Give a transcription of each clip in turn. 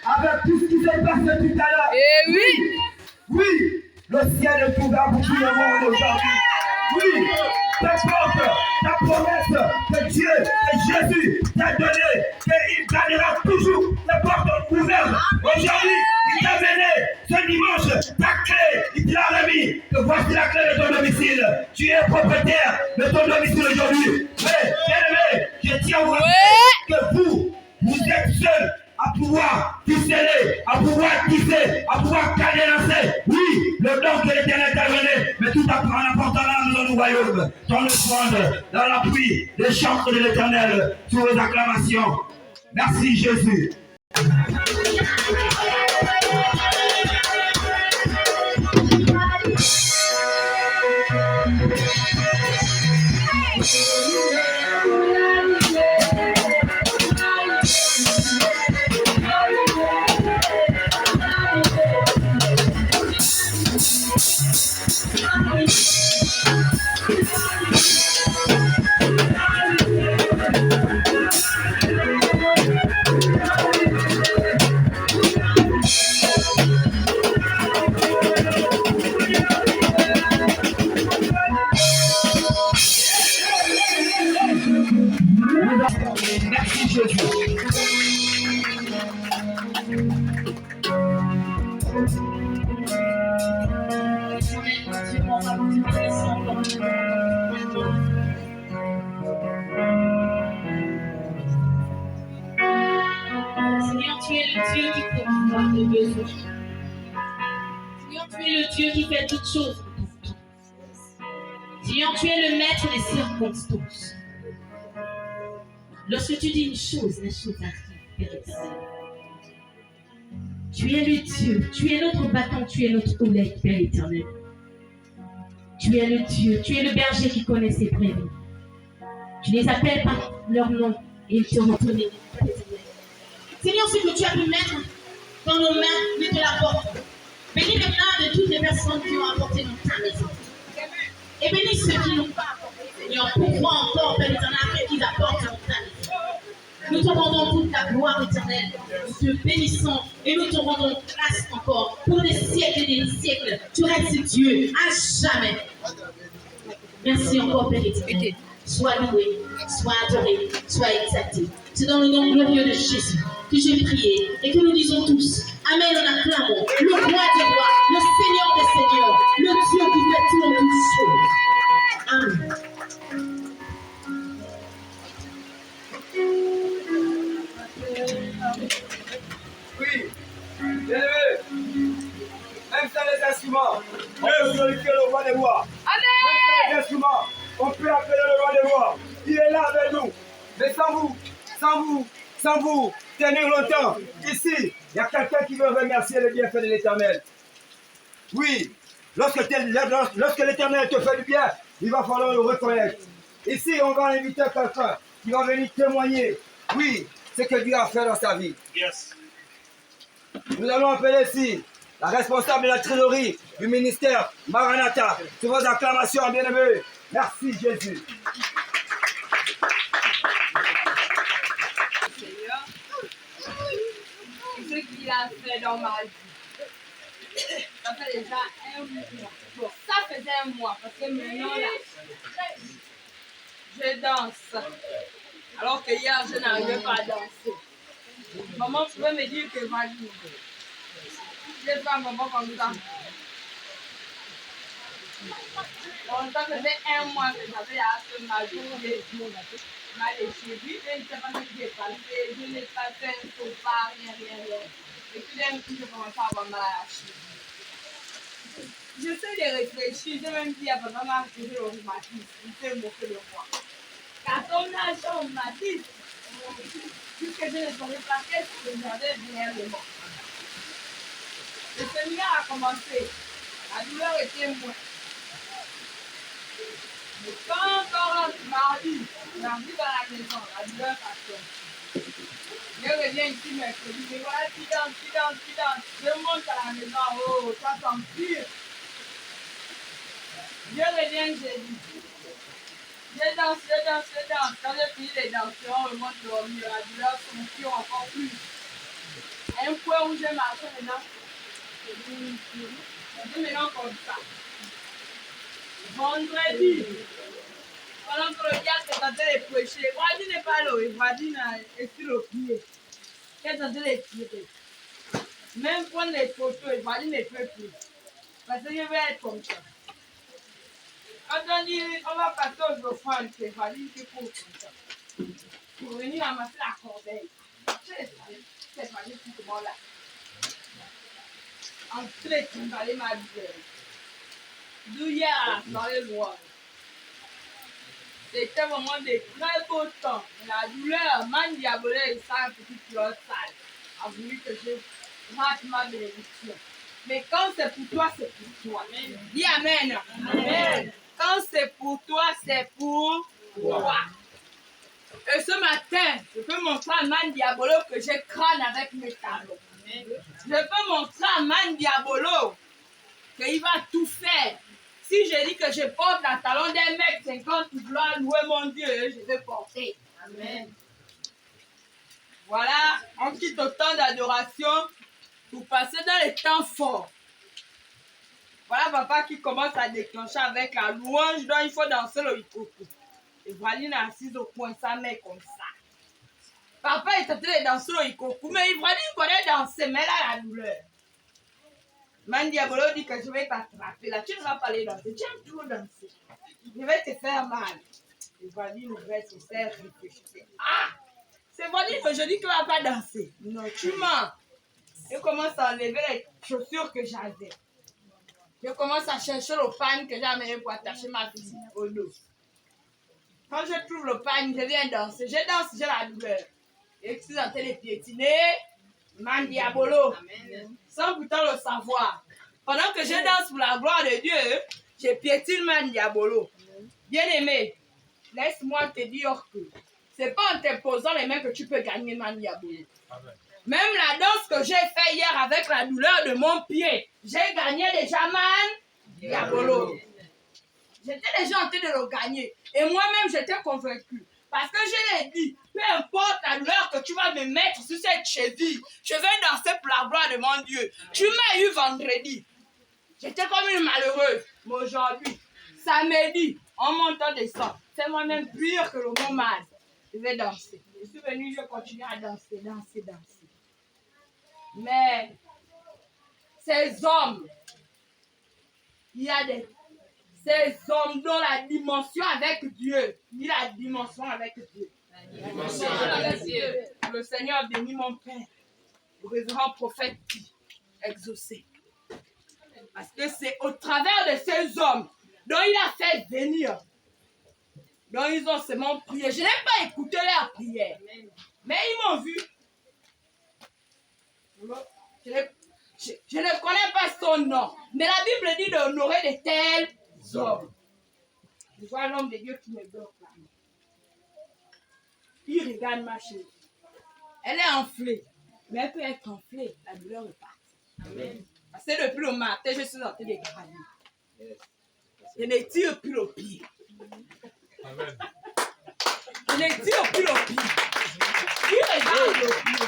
Avec tout ce qui s'est passé tout à l'heure. Et oui. Oui, le ciel est ouvert pour tout le monde aujourd'hui. Oui, tes portes, ta promesse que Dieu, que Jésus t'a donné, qu'il gardera toujours les portes ouvertes. Aujourd'hui, il t'a mené ce dimanche, ta clé, il te l'a remis. Que voici la clé de ton domicile. Tu es propriétaire de ton domicile aujourd'hui. Mais, bien-aimé, je tiens à vous rappeler que vous êtes seul à pouvoir ficeler, à pouvoir tisser, à pouvoir cadenasser. Oui, le don que l'Éternel t'a donné, mais tout en apportant l'âme dans le royaume, dans le monde, dans l'appui des chants de l'Éternel, sous les acclamations. Merci Jésus. Merci Jésus. Seigneur, tu es le Dieu qui pourvoit nos besoins. Seigneur, tu es le Dieu qui fait toutes choses. Seigneur, tu es le maître des circonstances. Lorsque tu dis une chose, la chose arrive, Père éternel. Tu es le Dieu, tu es notre bâton, tu es notre houlette, Père éternel. Tu es le Dieu, tu es le berger qui connaît ses brebis. Tu les appelles par leur nom et ils te retournent. Seigneur, ce que tu as pu mettre dans nos mains, nous te l'apportons. Bénis maintenant de toutes les personnes qui ont apporté dans ta maison. Et bénis ceux qui n'ont pas apporté, Seigneur, pourquoi encore, Père éternel, après qu'ils apportent dans ta maison. Nous te rendons toute ta gloire éternelle. Nous te bénissons et nous te rendons grâce encore pour des siècles et des siècles. Tu restes Dieu à jamais. Merci encore, Père éternel. Sois loué, sois adoré, sois exalté. C'est dans le nom glorieux de Jésus que j'ai prié et que nous disons tous Amen en acclamant le roi des rois, le Seigneur des seigneurs, le Dieu qui fait tout en toutes choses. Amen. Oui, bien-aimé, même sans les instruments, on peut glorifier le roi des rois. Même sans les instruments, on peut appeler le roi des rois. Il est là avec nous. Mais sans vous tenir longtemps, ici, il y a quelqu'un qui veut remercier le bienfait de l'Éternel. Oui, lorsque l'Éternel te fait du bien, il va falloir le reconnaître. Ici, on va inviter quelqu'un qui va venir témoigner, oui, ce que Dieu a fait dans sa vie. Yes. Nous allons appeler ici la responsable de la trésorerie du ministère Maranatha. Sur vos acclamations, bien-aimés. Merci Jésus. Seigneur, ce qu'il a fait dans ma vie. Ça fait déjà un mois. Bon, ça faisait un mois parce que maintenant là, je danse. Alors que hier, je n'arrivais pas à danser. Maman pouvait me dire que vas-y. Je vais faire maman comme ça. Donc, ça faisait 1 mois que j'avais assez mal les cheveux. Je ne sais pas ce qui est passé. Je n'ai pas fait un faux pas, rien. Et puis d'un coup, je commençais à avoir mal à la cheville. J'essaie de réfléchir. J'ai même dit à papa, maman, que j'ai le rhumatisme. Il s'est moqué de moi. Quand on a le rhumatisme, puisque je ne savais pas qu'est-ce que j'avais bien le mot. Le séminaire a commencé. La douleur était moins. Mais quand on rentre mardi dans la maison, la douleur passe. Je reviens ici mercredi, mais voilà, tu danses. Je monte à la maison, oh, ça s'empire. Je reviens jeudi. Je danse. Quand j'ai fini les danses, on remonte dormir, la douleur s'empire encore plus. À un point où j'ai marché maintenant, je maintenant comme ça. Vendredi, pendant que le gars est en train de prêcher, Voisine n'est pas là, Voisine est sur le pied. Elle est en train de tirer. Même prendre les photos, Voisine ne peut plus. Parce que je vais être comme ça. Quand on dit on va passer aux offrandes, c'est Voisine qui court comme ça. Pour venir ramasser la corbeille. C'est Voisine qui commence là. En train de aller ma douleur. D'où hier à la soirée loin. C'était vraiment des très beaux temps. La douleur, man diabolé et ça, petite fleur sale, a voulu que je rate ma bénédiction. Mais quand c'est pour toi, c'est pour toi. Amen. Dis Amen. Amen. Quand c'est pour toi, c'est pour toi. Et ce matin, je peux montrer à Man Diabolo que j'ai crâne avec mes talons. Je peux montrer à Man Diabolo qu'il va tout faire. Si je dis que je porte la talon d'un mec 50, tu dois louer mon Dieu, je vais porter. Amen. Voilà, on quitte au temps d'adoration pour passer dans les temps forts. Voilà papa qui commence à déclencher avec la louange, donc il faut danser le hikoku. Et Valine est assise au coin, sa mère comme ça. Papa est en train de danser le hikoku, mais Valine connaît danser, mais là la douleur. Man Diabolo dit que je vais t'attraper. Là, tu ne vas pas aller danser. Tu aimes trop danser. Je vais te faire mal. Et Valine reste se faire réfléchir. Ah! C'est Valine que je dis qu'il ne va pas danser. Non, tu mens. Je commence à enlever les chaussures que j'avais. Je commence à chercher le pagne que j'ai amené pour attacher ma fille au dos. Quand je trouve le pagne, je viens danser. Je danse, j'ai la douleur. Et je suis en train de piétiner. Man Diabolo. Amen. Sans pourtant le savoir. Pendant que je danse pour la gloire de Dieu, je piétine Man Diabolo. Bien-aimé, laisse-moi te dire que c'est pas en te posant les mains que tu peux gagner Man Diabolo. Amen. Même la danse que j'ai fait hier avec la douleur de mon pied, j'ai gagné déjà Man Diabolo. J'étais déjà en train de le gagner. Et moi-même, j'étais convaincu. Parce que je l'ai dit, peu importe la douleur que tu vas me mettre sur cette cheville, je vais danser pour la gloire de mon Dieu. Tu m'as eu vendredi. J'étais comme une malheureuse. Mais aujourd'hui, samedi, en montant des sons, c'est moi-même pire que le mot mal. Je vais danser. Je suis venue, je continue à danser. Mais ces hommes, il y a ces hommes dont la dimension avec Dieu. Ni la dimension avec Dieu. La dimension avec Dieu. Le Seigneur bénit mon Père. Le révérend prophète exaucé. Parce que c'est au travers de ces hommes dont il a fait venir. Dont ils ont seulement prié. Je n'ai pas écouté leur prière. Mais ils m'ont vu. Je ne connais pas son nom. Mais la Bible dit d'honorer de tels hommes. Je vois l'homme de Dieu qui me bloque là. Il regarde ma chérie. Elle est enflée. Mais elle peut être enflée. La douleur est partie. Amen. Parce que depuis le matin, je suis en train de gagner. Je ne tire plus le pied. Amen. Je ne tire plus le pied. Il regarde le pied.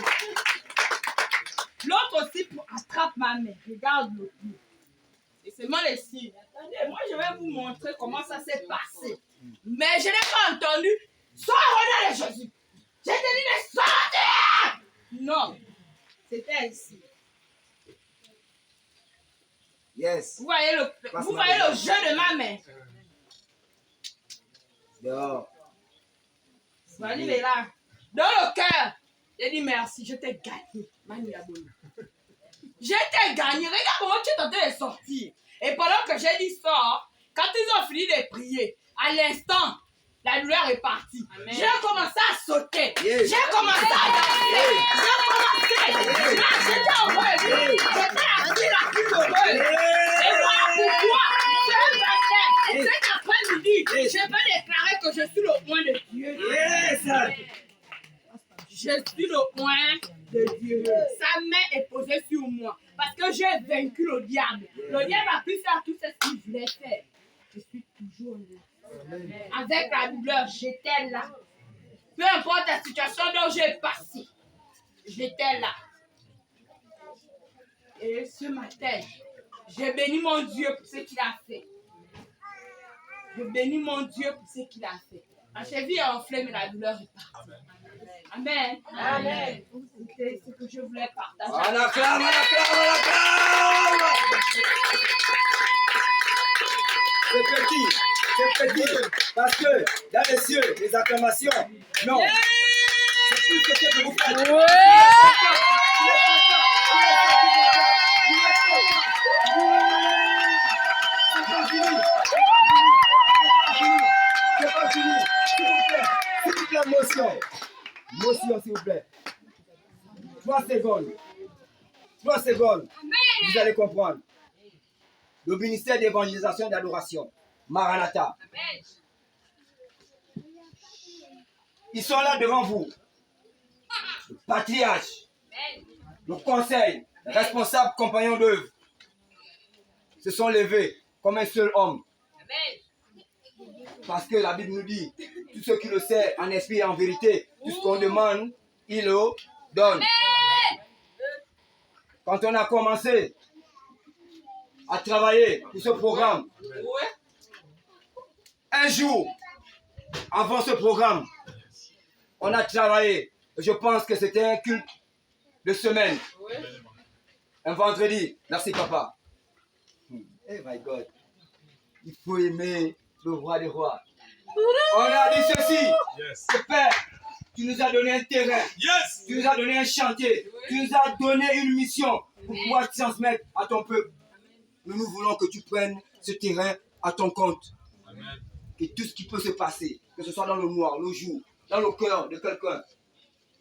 L'autre aussi attrape ma main. Regarde le pied. Et c'est moi les signes. Attendez, moi je vais vous montrer comment ça s'est passé. Mais je n'ai pas entendu. Sois au nom de Jésus. J'ai dit de sortir. Non. C'était ici. Yes. Vous voyez le jeu de ma main. Dehors. Vas-y, il est là. Dans le cœur. J'ai dit merci, je t'ai gagné. Manu Abolo. Je t'ai gagné. Regarde comment tu es en train de sortir. Et pendant que j'ai dit ça, quand ils ont fini de prier, à l'instant, la douleur est partie. J'ai commencé à sauter. Yes. J'ai commencé à danser. J'ai commencé. Là, j'étais heureuse. J'étais la plus heureuse. Et voilà pourquoi cet après-midi, je vais déclarer que je suis le point de Dieu. Yes. Je suis le point de Dieu. Sa main est posée sur moi. Parce que j'ai vaincu le diable. Le diable a pu faire tout ce qu'il voulait faire. Je suis toujours là. Avec la douleur, j'étais là. Peu importe la situation dont j'ai passé, j'étais là. Et ce matin, j'ai béni mon Dieu pour ce qu'il a fait. Je bénis mon Dieu pour ce qu'il a fait. Ma cheville est enflée, mais la douleur est partie. Amen. Amen. C'est ce que je voulais partager. On acclame. C'est petit. Parce que dans les cieux, les acclamations, non. C'est plus que ce que vous faites. C'est pas fini. S'il vous plaît, motion, s'il vous plaît. 3 secondes. Vous allez comprendre. Le ministère d'évangélisation et d'adoration, Maranatha. Ils sont là devant vous. Le patriarche, le conseil, les responsables, compagnons d'œuvre se sont levés comme un seul homme. Parce que la Bible nous dit, tout ce qui le sait en esprit et en vérité, tout ce qu'on demande, il le donne. Quand on a commencé à travailler pour ce programme, un jour avant ce programme, on a travaillé. Je pense que c'était un culte de semaine. Un vendredi. Merci papa. Oh my God. Il faut aimer le roi des rois. On a dit ceci. Le Père, tu nous as donné un terrain. Tu nous as donné un chantier. Tu nous as donné une mission pour pouvoir transmettre à ton peuple. Nous voulons que tu prennes ce terrain à ton compte. Que tout ce qui peut se passer, que ce soit dans le noir, le jour, dans le cœur de quelqu'un,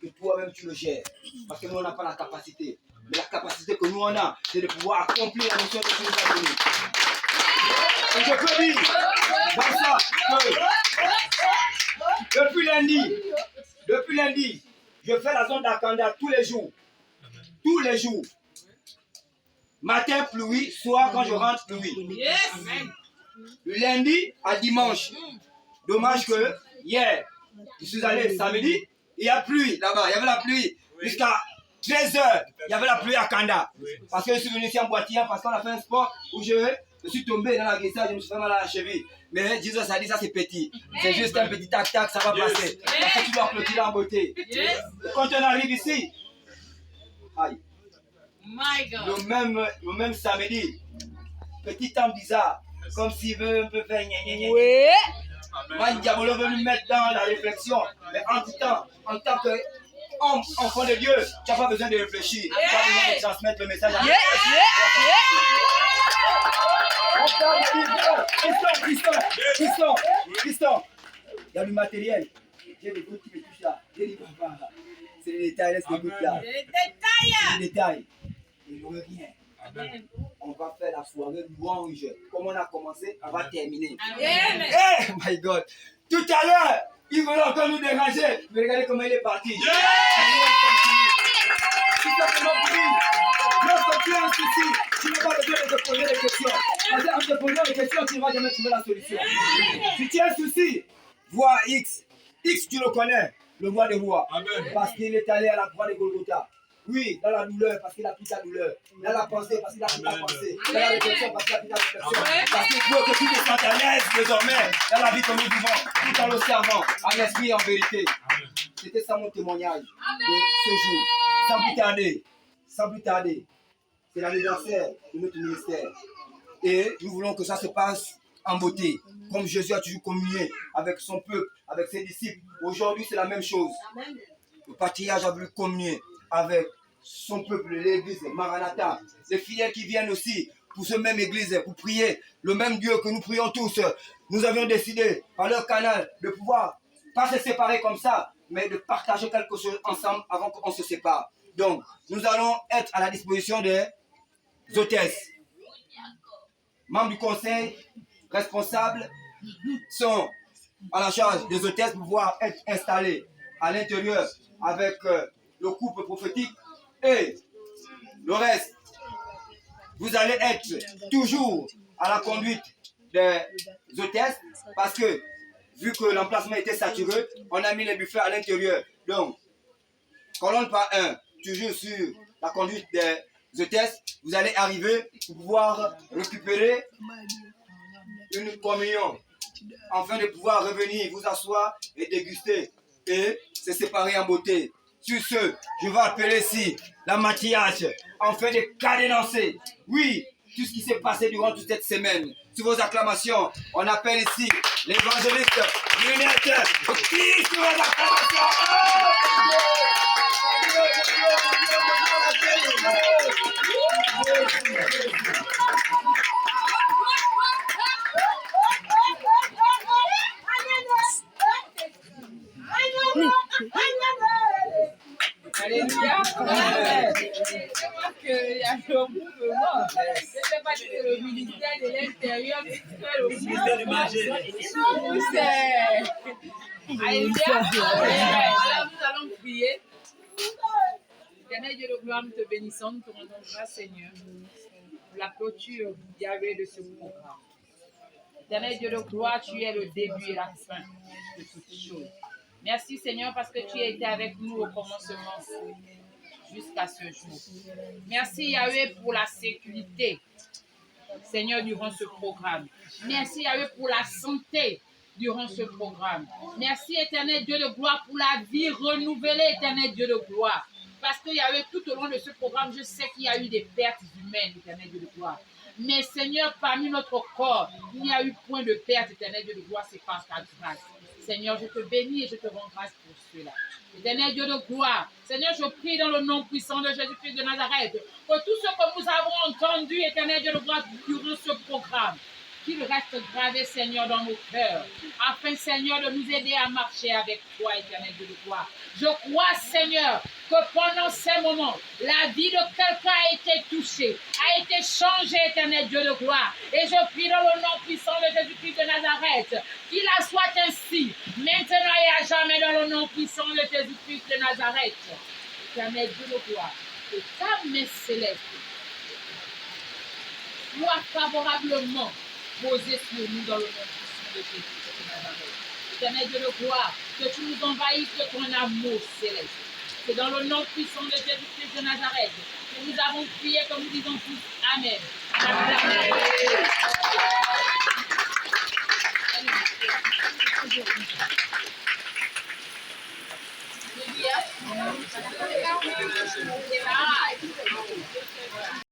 que toi-même tu le gères. Parce que nous, on n'a pas la capacité. Mais la capacité que nous, on a, c'est de pouvoir accomplir la mission que tu nous as donnée. Et je peux dire, dans ça, que depuis lundi, je fais la zone d'Akanda tous les jours. Tous les jours. Matin, pluie, soir, quand je rentre, pluie. Le lundi à dimanche. Dommage que hier, je suis allé samedi, il y a pluie là-bas, il y avait la pluie. Jusqu'à 13h, il y avait la pluie à Kanda. Parce que je suis venu ici en boitillant, parce qu'on a fait un sport où je suis tombé dans la glissade, je me suis fait mal à la cheville. Mais Jésus a dit ça c'est petit. C'est juste un petit tac-tac, ça va passer. Parce que tu dois clôturer en beauté. Quand on arrive ici, aïe. Le même samedi, petit temps bizarre, comme s'il veut un peu faire gna. Man Diabolo veut nous mettre dans la réflexion. Mais en tout temps, en tant qu'enfant de Dieu, tu n'as pas besoin de réfléchir. Tu as besoin de transmettre le message à Christian, il y a du matériel. J'ai des gouttes qui me touchent là. J'ai dit, papa, c'est les détails, laisse les gouttes là. Les détails. Il n'y aura rien. Amen. On va faire la soirée louange. Comme on a commencé, on va terminer. Amen. Hey, my God. Tout à l'heure, ils veulent encore nous déranger. Mais regardez comment il est parti. Tout simplement pour dire, lorsque tu as un souci, tu n'as pas besoin de te poser des questions. Parce qu'en te posant des questions, tu ne vas jamais trouver la solution. Si tu as un souci, vois X. X, tu le connais, le roi des rois. Amen. Parce qu'il est allé à la croix de Golgotha. Oui, dans la douleur, parce qu'il a pris ta douleur. Dans la pensée, parce qu'il a pris ta pensée. Dans la réflexion, parce qu'il a pris ta réflexion. Parce qu'il faut que tu te sentes à l'aise désormais dans la vie que nous vivons, tout en le servant, en esprit et en vérité. C'était ça mon témoignage de ce jour. Sans plus tarder, c'est l'anniversaire de notre ministère. Et nous voulons que ça se passe en beauté. Comme Jésus a toujours communié avec son peuple, avec ses disciples. Aujourd'hui, c'est la même chose. Le patriarche a voulu communier avec son peuple, l'église, Maranatha. Les fidèles qui viennent aussi pour ce même église, pour prier le même Dieu que nous prions tous. Nous avions décidé, par leur canal, de pouvoir, pas se séparer comme ça, mais de partager quelque chose ensemble avant qu'on se sépare. Donc, nous allons être à la disposition des hôtesses. Membres du conseil, responsables, sont à la charge des hôtesses pour pouvoir être installés à l'intérieur avec le couple prophétique et le reste. Vous allez être toujours à la conduite des hôtesses parce que vu que l'emplacement était saturé, on a mis les buffets à l'intérieur. Donc, colonne par un, toujours sur la conduite des hôtesses, vous allez arriver pour pouvoir récupérer une communion afin de pouvoir revenir, vous asseoir et déguster et se séparer en beauté. Sur ce, je vais appeler ici la maquillage afin de cadenancer, oui, tout ce qui s'est passé durant toute cette semaine. Sur vos acclamations, on appelle ici l'évangéliste Lunette. Qui sur vos acclamations? Alléluia. Je vois qu'il y a le mouvement. Je ne sais pas si c'est le ministère de l'Intérieur, le ministère du marché. Alléluia. Alors nous allons prier. Éternel Dieu de gloire, nous te bénissons, nous te rendons grâce, Seigneur, pour la clôture, Yahweh, de ce programme. Éternel Dieu de gloire, tu es le début et la fin de toutes choses. Merci Seigneur parce que tu as été avec nous au commencement jusqu'à ce jour. Merci Yahweh pour la sécurité, Seigneur, durant ce programme. Merci Yahweh pour la santé durant ce programme. Merci Éternel Dieu de gloire pour la vie renouvelée, Éternel Dieu de gloire. Parce que Yahweh, tout au long de ce programme, je sais qu'il y a eu des pertes humaines, Éternel Dieu de gloire. Mais Seigneur, parmi notre corps, il n'y a eu point de perte, Éternel Dieu de gloire, c'est par ta grâce. Seigneur, je te bénis et je te rends grâce pour cela. Éternel Dieu de gloire, Seigneur, je prie dans le nom puissant de Jésus-Christ de Nazareth, que tout ce que nous avons entendu, Éternel Dieu de gloire, durant ce programme, qu'il reste gravé, Seigneur, dans nos cœurs, afin, Seigneur, de nous aider à marcher avec toi, Éternel Dieu de gloire. Je crois, Seigneur, que pendant ces moments, la vie de quelqu'un a été touchée, a été changée, Éternel Dieu de gloire. Et je prie dans le nom puissant de Jésus-Christ de Nazareth, qu'il en soit ainsi, maintenant et à jamais, dans le nom puissant de Jésus-Christ de Nazareth. Éternel Dieu de gloire, que ta main céleste soit favorablement posée sur nous dans le nom puissant de Jésus-Christ de Nazareth. Éternel Dieu de gloire, que tu nous envahisses de ton amour céleste. C'est dans le nom puissant de Jésus-Christ de Nazareth que nous avons prié, que nous disons tous Amen. Amen.